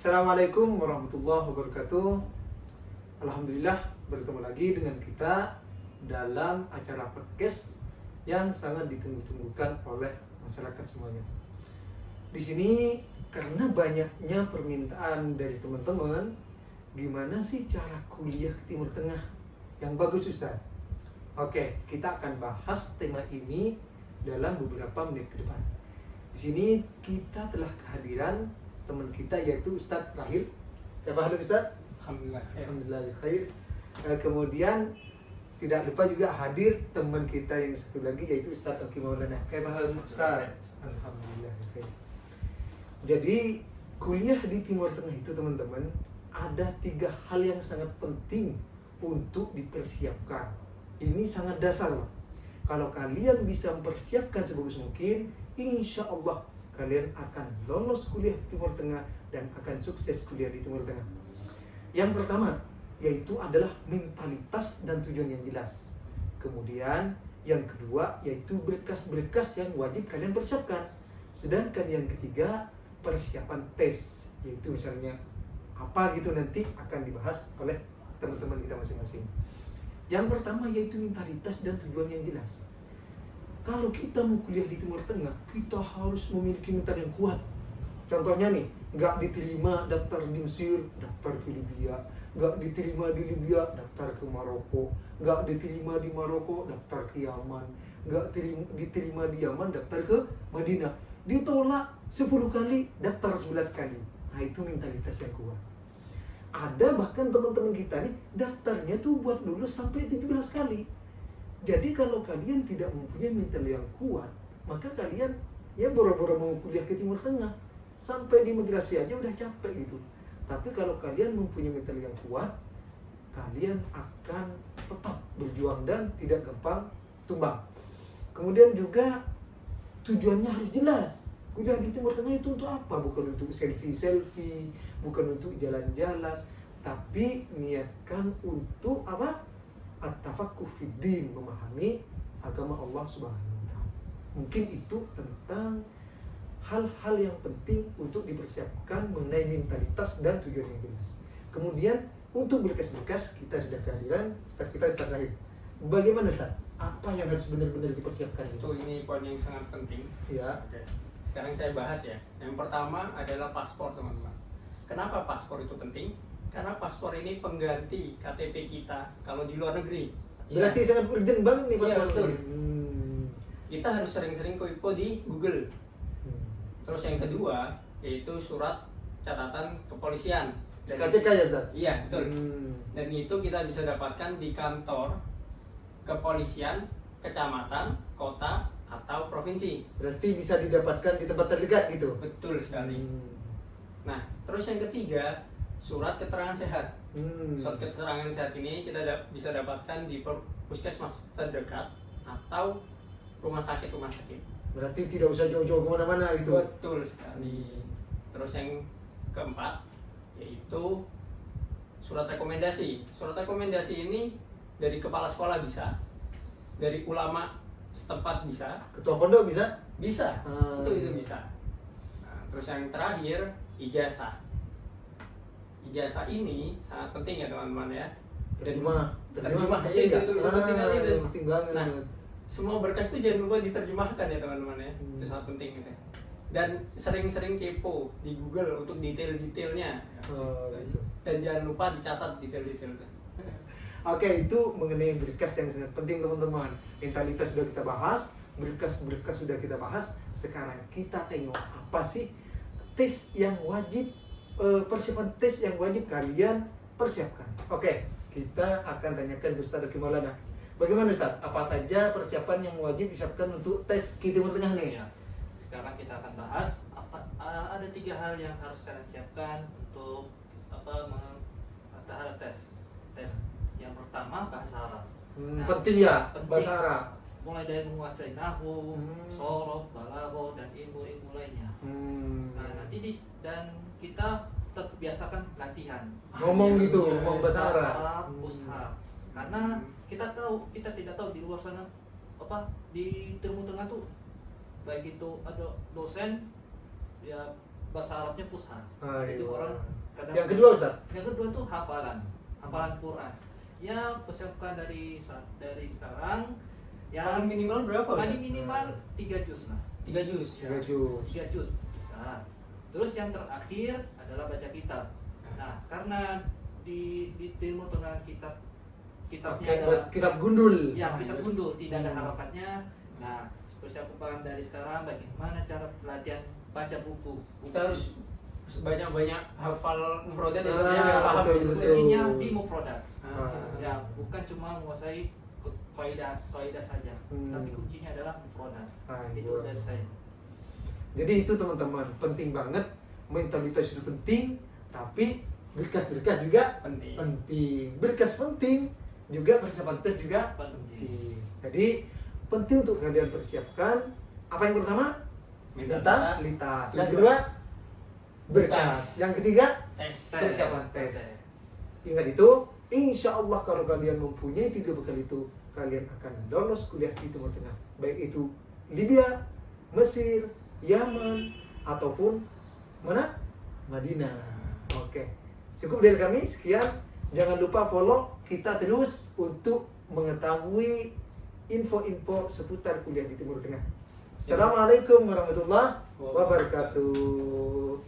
Assalamualaikum warahmatullahi wabarakatuh. Alhamdulillah bertemu lagi dengan kita dalam acara podcast yang sangat ditunggu-tunggukan oleh masyarakat semuanya. Di sini karena banyaknya permintaan dari teman-teman, gimana sih cara kuliah ke Timur Tengah yang bagus, Ustaz? Oke, kita akan bahas tema ini dalam beberapa menit ke depan. Di sini kita telah kehadiran teman kita yaitu Ustadz Rahil. Apa kabar Ustadz? Alhamdulillah khair. Kemudian tidak lupa juga hadir teman kita yang satu lagi yaitu Ustadz Oki Maulana. Apa kabar Ustadz? Alhamdulillah khair. Jadi kuliah di Timur Tengah itu teman-teman ada 3 hal yang sangat penting untuk dipersiapkan. Ini sangat dasar loh. Kalau kalian bisa mempersiapkan sebagus mungkin, insya Allah kalian akan lolos kuliah di Timur Tengah dan akan sukses kuliah di Timur Tengah. Yang pertama yaitu adalah mentalitas dan tujuan yang jelas. Kemudian yang kedua yaitu berkas-berkas yang wajib kalian persiapkan. Sedangkan yang ketiga persiapan tes, yaitu misalnya apa gitu nanti akan dibahas oleh teman-teman kita masing-masing. Yang pertama yaitu mentalitas dan tujuan yang jelas. Kalau kita mau kuliah di Timur Tengah, kita harus memiliki mental yang kuat. Contohnya nih, nggak diterima daftar di Mesir, daftar ke Libya. Nggak diterima di Libya, daftar ke Maroko. Nggak diterima di Maroko, daftar ke Yaman. Nggak diterima di Yaman, daftar ke Madinah. Ditolak 10 kali, daftar 11 kali. Nah itu mentalitas yang kuat. Ada bahkan teman-teman kita nih, daftarnya tuh buat lulus sampai 17 kali. Jadi kalau kalian tidak mempunyai mental yang kuat, maka kalian ya boro-boro mau kuliah ke Timur Tengah. Sampai di imigrasi aja udah capek gitu. Tapi kalau kalian mempunyai mental yang kuat, kalian akan tetap berjuang dan tidak gampang tumbang. Kemudian juga tujuannya harus jelas. Kuliah di Timur Tengah itu untuk apa? Bukan untuk selfie-selfie, bukan untuk jalan-jalan, tapi niatkan untuk apa? At-tafaqquh fid-din, memahami agama Allah Subhanahu wa taala. Mungkin itu tentang hal-hal yang penting untuk dipersiapkan mengenai mentalitas dan tujuan yang jelas. Kemudian untuk berkas-berkas kita sudah kehadiran Ustaz kita Ustaz Rahim. Bagaimana Ustaz? Apa yang harus benar-benar dipersiapkan itu? Ini poin yang sangat penting. Ya. Oke. Sekarang saya bahas ya. Yang pertama adalah paspor, teman-teman. Kenapa paspor itu penting? Karena paspor ini pengganti KTP kita kalau di luar negeri. Berarti sangat urgent banget nih paspor. Iya, betul. Kita harus sering-sering kepo di Google. Terus yang kedua yaitu surat catatan kepolisian. SKCK ya Ustaz? Iya, betul. Dan itu kita bisa dapatkan di kantor kepolisian, kecamatan, kota, atau provinsi. Berarti bisa didapatkan di tempat terdekat gitu? Betul sekali. Nah, terus yang ketiga, surat keterangan sehat. Surat keterangan sehat ini kita bisa dapatkan di puskesmas terdekat atau rumah sakit. Berarti tidak usah jauh-jauh kemana-mana gitu? Betul sekali. Terus yang keempat, yaitu surat rekomendasi. Surat rekomendasi ini dari kepala sekolah bisa, dari ulama setempat bisa, ketua pondok bisa? Bisa, itu bisa. Nah, terus yang terakhir, ijazah. Ijazah ini sangat penting ya teman-teman ya. Terjemah itu penting itu. Penting banget. Nah, semua berkas itu jangan lupa diterjemahkan ya teman-teman ya. Itu sangat penting gitu. Dan sering-sering kepo di Google untuk detail-detailnya. Gitu. Dan jangan lupa dicatat detail-detailnya. Oke, itu mengenai berkas yang sangat penting teman-teman. Mentalitas sudah kita bahas, berkas-berkas sudah kita bahas. Sekarang kita tengok apa sih tes yang wajib, persiapan tes yang wajib kalian persiapkan. Oke, kita akan tanyakan ke Ustaz Oki Maulana. Bagaimana Ustaz? Apa saja persiapan yang wajib disiapkan untuk tes ke Timur Tengah nih? Ya. Sekarang kita akan bahas ada 3 hal yang harus kalian siapkan untuk tahap tes. Yang pertama bahasa Arab. Penting ya, penting. bahasa Arab. Mulai dari menguasai nahwu, shoroh, balaghah dan ilmu-ilmu lainnya. Nah, nanti dan kita tetap biasakan latihan. Ngomong gitu, ngomong bahasa Arab. Ushab. Karena kita tidak tahu di luar sana di Timur Tengah tuh baik itu ada dosen ya bahasa Arabnya fushah. Ah, Itu iya. orang kadang. Yang kedua Ustaz? Yang kedua tuh hafalan Quran. Ya persiapkan dari sekarang. Paling minimal berapa? Ustaz? Paling minimal 3 juz lah. 3 juz. 3 juz. 3 juz bisa. Terus yang terakhir adalah baca kitab. Nah, karena di Timur Tengah kitabnya Oke, adalah kitab gundul. ya kitab gundul, tidak ada harokatnya. Nah, persiapan dari sekarang bagaimana cara pelatihan baca buku. Kita harus banyak-banyak hafal mufradat ya, Ah, supaya biar paham betul, gitu. betul. Kuncinya di mufradat. Ah. Ya, bukan cuma menguasai kaidah saja, tapi kuncinya adalah mufradat. Ah, Itu iya. dari saya. Jadi itu teman-teman, penting banget. Mentalitas itu penting, tapi berkas-berkas juga Penting. penting. Berkas penting, juga persiapan tes juga penting. Jadi penting untuk kalian persiapkan. Apa yang pertama? Mentalitas. Yang kedua, berkas. Yang ketiga, Tes. persiapan tes. Ingat itu, insya Allah kalau kalian mempunyai 3 bekal itu, kalian akan lolos kuliah di Timur Tengah. Baik itu Libya, Mesir, Yaman, ataupun mana? Madinah. Oke, cukup dari kami. Sekian. Jangan lupa follow kita terus untuk mengetahui info-info seputar kuliah di Timur Tengah. Assalamualaikum warahmatullahi wabarakatuh.